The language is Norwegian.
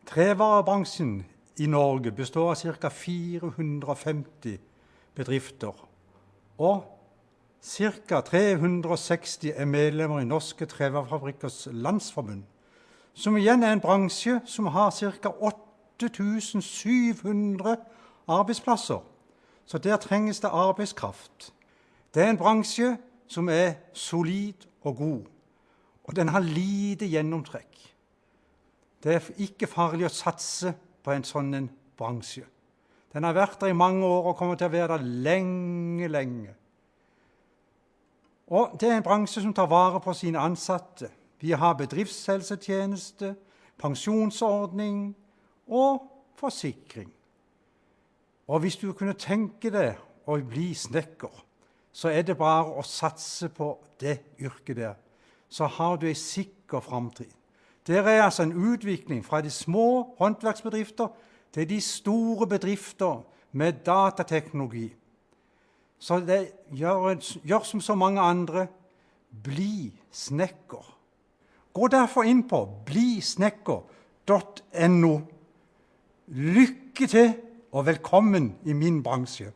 Trevarebransjen i Norge består av ca. 450 bedrifter, og ca. 360 er medlemmer i Norske Trevarefabrikkers Landsforbund, som igjen er en bransje som har ca. 8700 arbeidsplasser. Så der trenges det arbeidskraft. Det er en bransje som er solid og god, og den har lite gjennomtrekk. Det er ikke farlig å satse på en sånn bransje. Den har vært der i mange år og kommer til å være der lenge, lenge. Og det er en bransje som tar vare på sine ansatte. Vi har bedriftshelsetjeneste, pensjonsordning og forsikring. Og hvis du kunne tenke deg å bli snekker, så er det bare å satse på det yrket der. Så har du en sikker fremtid. Det er altså en utvikling fra de små håndverksbedrifter til de store bedrifter med datateknologi. Så det gjør som så mange andre, bli snekker. Gå derfor inn på blisnekker.no. Lykke til og velkommen i min bransje.